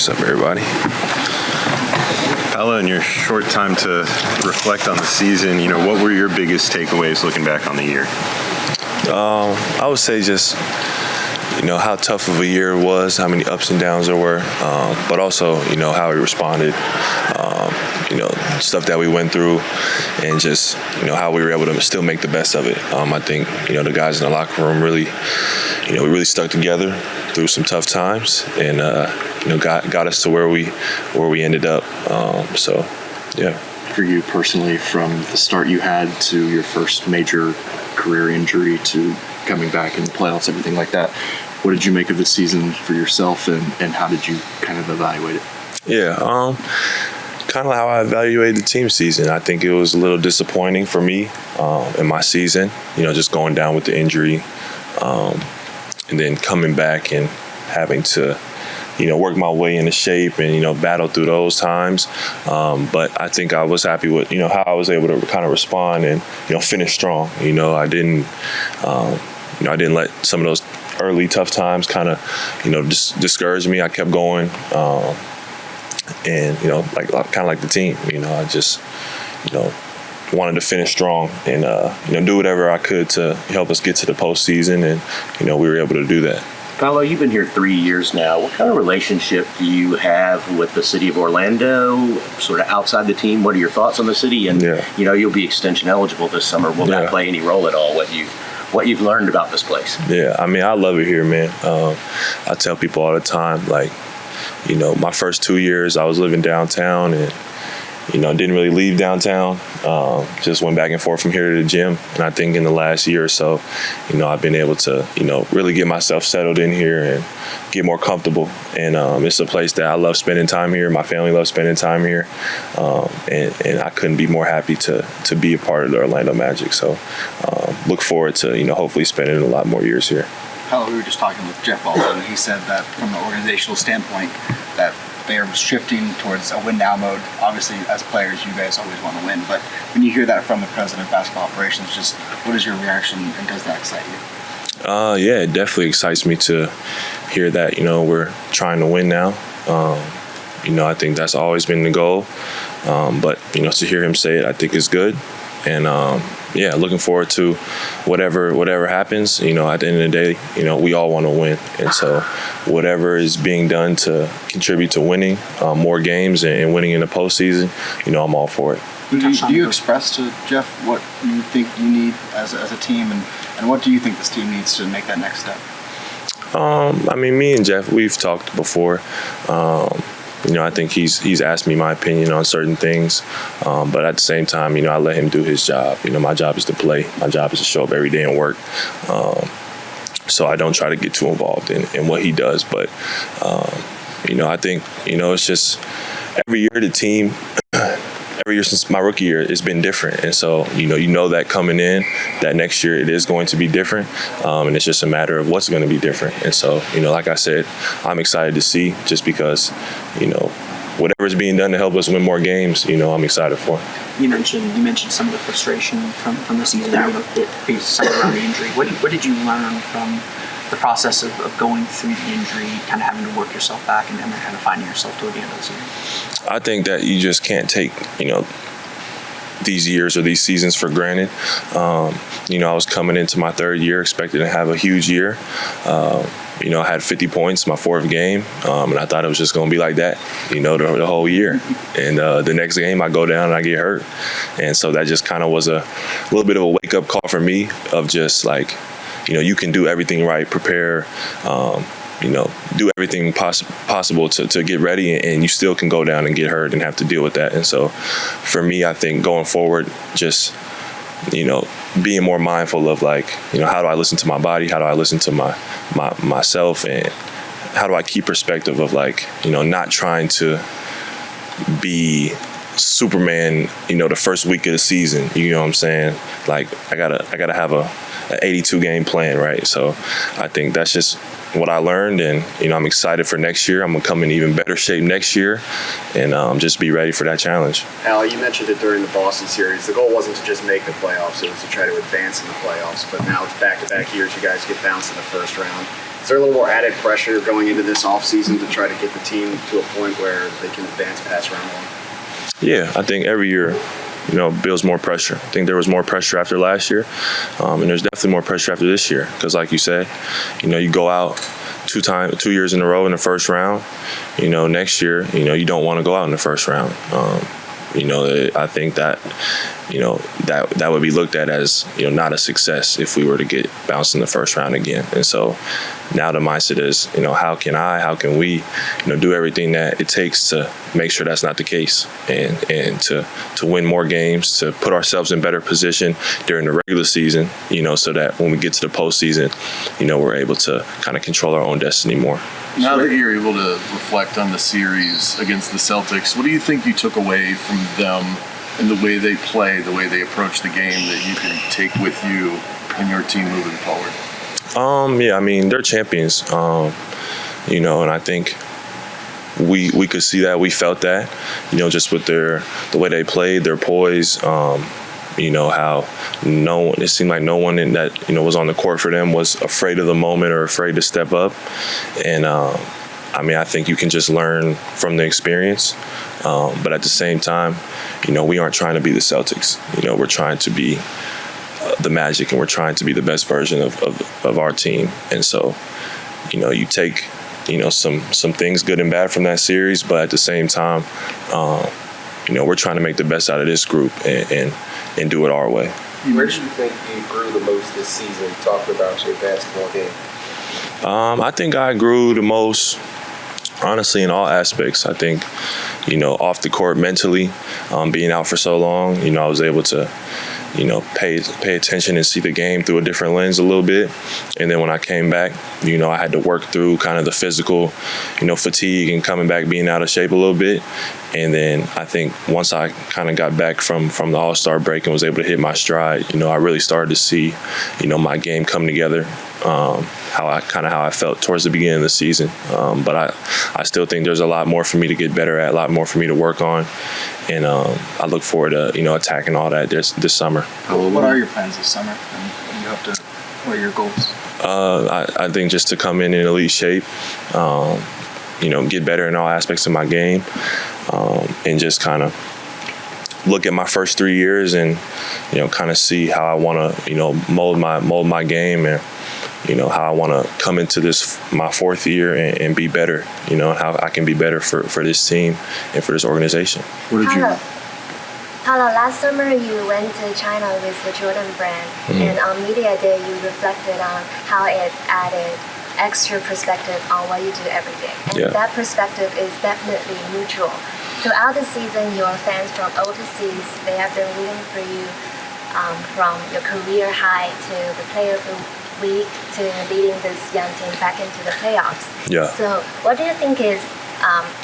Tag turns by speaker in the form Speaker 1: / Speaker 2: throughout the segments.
Speaker 1: What's up, everybody?
Speaker 2: Paolo, in your short time to reflect on the season, what were your biggest takeaways looking back on the year?
Speaker 1: I would say just, how tough of a year it was, how many ups and downs there were, but also, how we responded, stuff that we went through, and just, how we were able to still make the best of it. I think, the guys in the locker room really, we really stuck together through some tough times, and got us to where we ended up. So, yeah.
Speaker 3: For you personally, from the start you had to your first major career injury to coming back in the playoffs, everything like that, what did you make of the season for yourself, and how did you kind of evaluate it?
Speaker 1: Yeah, kind of how I evaluated the team season. I think it was a little disappointing for me in my season, just going down with the injury, and then coming back and having to work my way into shape and, battle through those times. But I think I was happy with, how I was able to kind of respond and, finish strong. I didn't let some of those early tough times kind of, discourage me. I kept going. And, kind of like the team, I just, wanted to finish strong and, do whatever I could to help us get to the postseason. And, we were able to do that.
Speaker 4: Paolo, you've been here 3 years now. What kind of relationship do you have with the city of Orlando, sort of outside the team? What are your thoughts on the city? And, you'll be extension eligible this summer. Will that play any role at all, what you've learned about this place?
Speaker 1: Yeah, I mean, I love it here, man. I tell people all the time, my first 2 years I was living downtown and, didn't really leave downtown. Just went back and forth from here to the gym. And I think in the last year or so, I've been able to, really get myself settled in here and get more comfortable. And it's a place that I love spending time here. My family loves spending time here. And I couldn't be more happy to be a part of the Orlando Magic. So look forward to, hopefully spending a lot more years here.
Speaker 5: Paolo, we were just talking with Jeff also, and he said that from an organizational standpoint that they are shifting towards a win-now mode. Obviously, as players, you guys always want to win, but when you hear that from the president of basketball operations, just what is your reaction, and does that excite you?
Speaker 1: Yeah, it definitely excites me to hear that, we're trying to win now. I think that's always been the goal. But, to hear him say it, I think is good. And, looking forward to whatever happens. At the end of the day, we all want to win. And so whatever is being done to contribute to winning more games and winning in the postseason, I'm all for it.
Speaker 5: Do you express to Jeff what you think you need as a team, and what do you think this team needs to make that next step?
Speaker 1: Me and Jeff, we've talked before. I think he's asked me my opinion on certain things, but at the same time, I let him do his job. My job is to play. My job is to show up every day and work. So I don't try to get too involved in what he does. But, I think, it's just every year the team, every year since my rookie year, it's been different. And so, that coming in, that next year it is going to be different. And it's just a matter of what's going to be different. And so, like I said, I'm excited to see just because, whatever's being done to help us win more games, I'm excited for.
Speaker 6: You mentioned some of the frustration from the season around the injury. What did you learn from the process of going through the injury, kind of having to work yourself back and then kind of finding yourself toward the end of the season?
Speaker 1: I think that you just can't take, these years or these seasons for granted. I was coming into my third year expecting to have a huge year. I had 50 points my fourth game, and I thought it was just going to be like that, the whole year. And the next game I go down and I get hurt. And so that just kind of was a little bit of a wake-up call for me of just you can do everything right, prepare, do everything possible to get ready, and you still can go down and get hurt and have to deal with that. And so for me, I think going forward, just, being more mindful of how do I listen to my body? How do I listen to myself? And how do I keep perspective of not trying to be Superman, the first week of the season, you know what I'm saying? I gotta have a 82 game plan, right? So I think that's just what I learned, and I'm excited for next year. I'm gonna come in even better shape next year, and just be ready for that challenge.
Speaker 7: Al, you mentioned it during the Boston series. The goal wasn't to just make the playoffs; it was to try to advance in the playoffs. But now it's back-to-back years. You guys get bounced in the first round. Is there a little more added pressure going into this offseason to try to get the team to a point where they can advance past round one?
Speaker 1: Yeah, I think every year, builds more pressure. I think there was more pressure after last year, and there's definitely more pressure after this year because, like you said, you go out 2 years in a row in the first round. Next year, you don't want to go out in the first round. I think that, that would be looked at as, not a success if we were to get bounced in the first round again. And so now the mindset is, how can we, do everything that it takes to make sure that's not the case and to win more games, to put ourselves in better position during the regular season, so that when we get to the postseason, we're able to kind of control our own destiny more.
Speaker 8: Now that you're able to reflect on the series against the Celtics, what do you think you took away from them and the way they play, the way they approach the game that you can take with you and your team moving forward?
Speaker 1: They're champions, and I think we could see that, we felt that, just with the way they played, their poise, how it seemed like no one that was on the court for them was afraid of the moment or afraid to step up. And I think you can just learn from the experience, but at the same time, we aren't trying to be the Celtics. We're trying to be the Magic, and we're trying to be the best version of our team. And so you take some things good and bad from that series, but at the same time, we're trying to make the best out of this group and do it our way.
Speaker 9: Where do you think you grew the most this season, talking about your basketball game?
Speaker 1: I think I grew the most, honestly, in all aspects. I think, off the court mentally, being out for so long, I was able to, pay attention and see the game through a different lens a little bit. And then when I came back, I had to work through kind of the physical, fatigue and coming back being out of shape a little bit. And then I think once I kind of got back from the All-Star break and was able to hit my stride, I really started to see, my game come together, how I felt towards the beginning of the season. But I still think there's a lot more for me to get better at, a lot more for me to work on. And I look forward to, attacking all that this summer.
Speaker 5: What are your plans this summer? And you hope to, what are your goals?
Speaker 1: I think just to come in elite shape, get better in all aspects of my game, and just kind of look at my first 3 years and, kind of see how I want to, mold my game and, how I want to come into my fourth year and be better, how I can be better for this team and for this organization.
Speaker 3: What did you...
Speaker 10: Paolo, last summer you went to China with the Jordan brand, and on Media Day you reflected on how it added extra perspective on what you do every day. And that perspective is definitely mutual. Throughout the season, your fans from overseas, they have been rooting for you from your career high to the player of the week to leading this young team back into the playoffs. Yeah. So what do you think is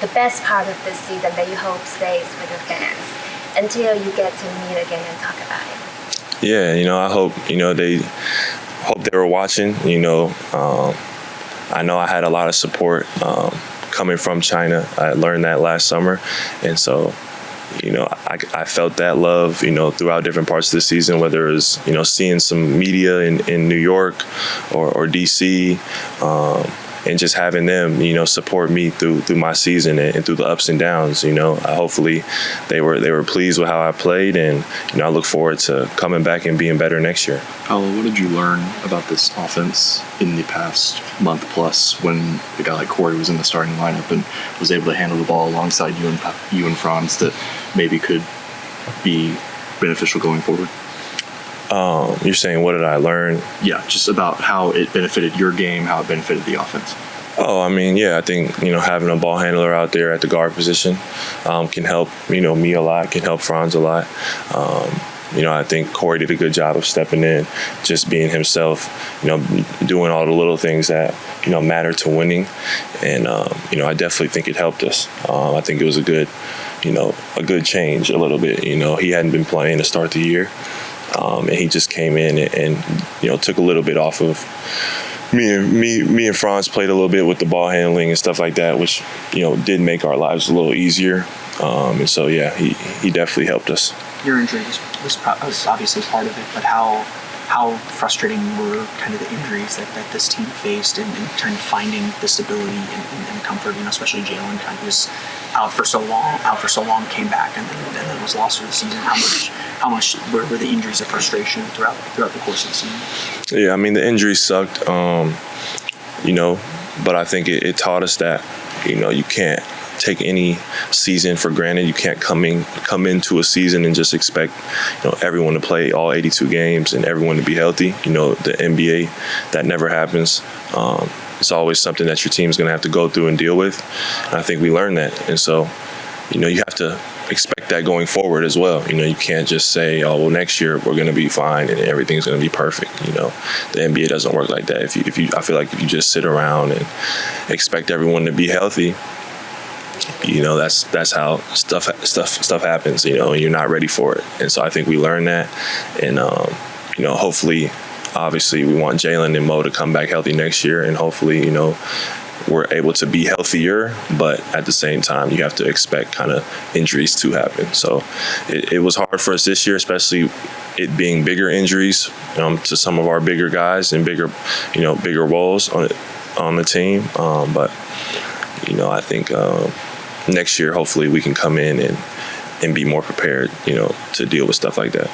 Speaker 10: the best part of this season that you hope stays with your fans until you get to meet again and talk about it?
Speaker 1: Yeah, I hope, they were watching, I know I had a lot of support coming from China. I learned that last summer. And so, I felt that love, throughout different parts of the season, whether it was, seeing some media in New York or DC, and just having them, support me through my season and through the ups and downs. Hopefully they were pleased with how I played, and I look forward to coming back and being better next year.
Speaker 3: Paolo, what did you learn about this offense in the past month plus when a guy like Corey was in the starting lineup and was able to handle the ball alongside you and Franz that maybe could be beneficial going forward?
Speaker 1: You're saying, what did I learn?
Speaker 3: Yeah, just about how it benefited your game, how it benefited the offense.
Speaker 1: I think, having a ball handler out there at the guard position can help, me a lot, can help Franz a lot. I think Corey did a good job of stepping in, just being himself, doing all the little things that, matter to winning. And, I definitely think it helped us. I think it was a good change a little bit. He hadn't been playing to start the year. And he just came in and took a little bit off of me and Franz played a little bit with the ball handling and stuff like that, which did make our lives a little easier. And so he definitely helped us.
Speaker 6: Your injury was obviously part of it, but how how frustrating were kind of the injuries that this team faced, and kind of finding the stability and comfort, especially Jalen kind of was out for so long, came back, and then was lost for the season. How much were the injuries a frustration throughout the course of the season?
Speaker 1: Yeah, I mean, the injuries sucked, but I think it taught us that, you can't take any season for granted. You can't come into a season and just expect, everyone to play all 82 games and everyone to be healthy. The NBA, that never happens. It's always something that your team's going to have to go through and deal with. And I think we learned that. And so, you have to expect that going forward as well. You can't just say, oh, well, next year we're going to be fine and everything's going to be perfect. The NBA doesn't work like that. I feel like if you just sit around and expect everyone to be healthy, that's how stuff happens, and you're not ready for it. And so I think we learned that. And, hopefully, obviously, we want Jalen and Mo to come back healthy next year. And hopefully, we're able to be healthier. But at the same time, you have to expect kind of injuries to happen. So it was hard for us this year, especially it being bigger injuries to some of our bigger guys and bigger roles on the team. But, I think next year, hopefully we can come in and be more prepared, to deal with stuff like that.